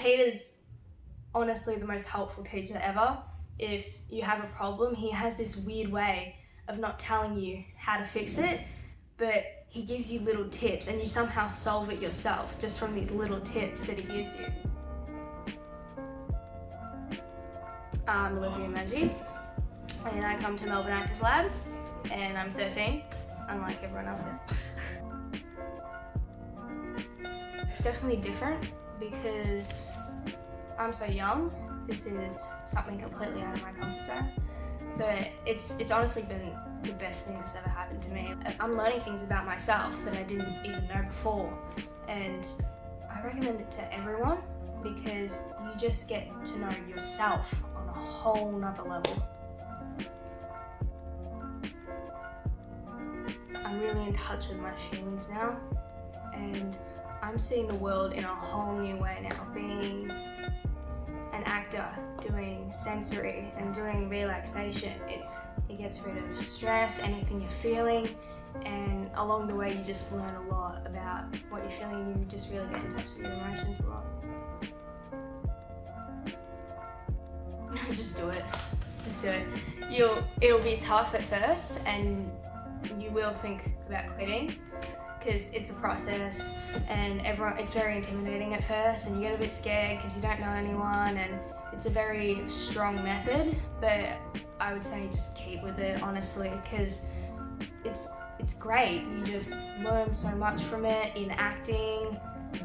Peter's honestly the most helpful teacher ever. If you have a problem, he has this weird way of not telling you how to fix it, but he gives you little tips and you somehow solve it yourself just from these little tips that he gives you. I'm Olivia Maggi and I come to Melbourne Actors Lab and I'm 13, unlike everyone else here. It's definitely different because I'm so young. This is something completely out of my comfort zone, but it's honestly been the best thing that's ever happened to me. I'm learning things about myself that I didn't even know before, and I recommend it to everyone because you just get to know yourself on a whole nother level. I'm really in touch with my feelings now, and I'm seeing the world in a whole new way now. Being an actor, doing sensory and doing relaxation, it gets rid of stress, anything you're feeling, and along the way you just learn a lot about what you're feeling. You just really get in touch with your emotions a lot. Just do it. Just do it. It'll be tough at first and you will think about quitting because it's a process and it's very intimidating at first and you get a bit scared because you don't know anyone, and it's a very strong method, but I would say just keep with it, honestly, because it's great. You just learn so much from it in acting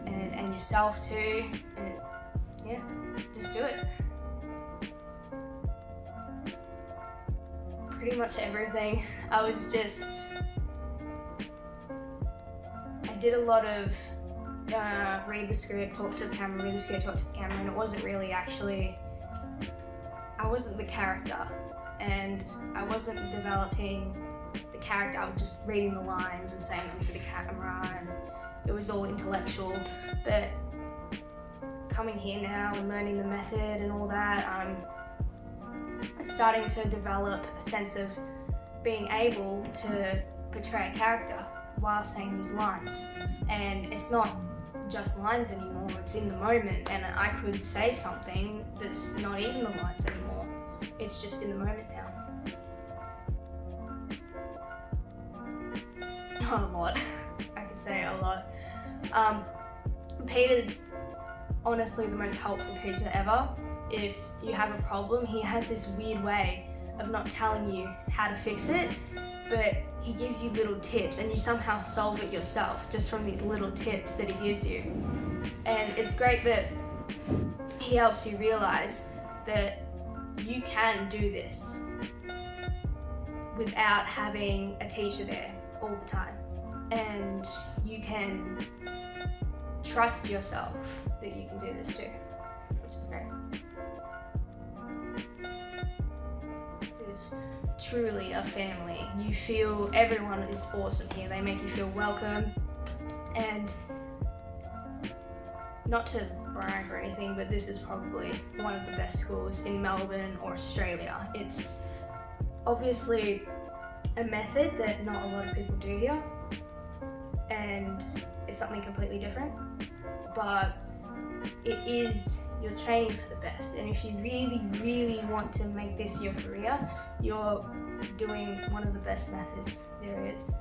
and yourself too, and yeah, just do it. Pretty much everything. I did a lot of read the script, talk to the camera, read the script, talk to the camera, and it wasn't really actually, I wasn't the character and I wasn't developing the character. I was just reading the lines and saying them to the camera, and it was all intellectual. But coming here now and learning the method and all that, I'm starting to develop a sense of being able to portray a character while saying these lines. And it's not just lines anymore, it's in the moment, and I could say something that's not even the lines anymore. It's just in the moment now. A lot. I could say a lot. Peter's honestly the most helpful teacher ever. If you have a problem, he has this weird way of not telling you how to fix it, but he gives you little tips and you somehow solve it yourself just from these little tips that he gives you. And it's great that he helps you realize that you can do this without having a teacher there all the time, and you can trust yourself that you can do this too, which is great. Is truly a family. You feel everyone is awesome here. They make you feel welcome, and not to brag or anything, but this is probably one of the best schools in Melbourne or Australia. It's obviously a method that not a lot of people do here, and it's something completely different, but you're training for the best, and if you really, really want to make this your career, you're doing one of the best methods there is.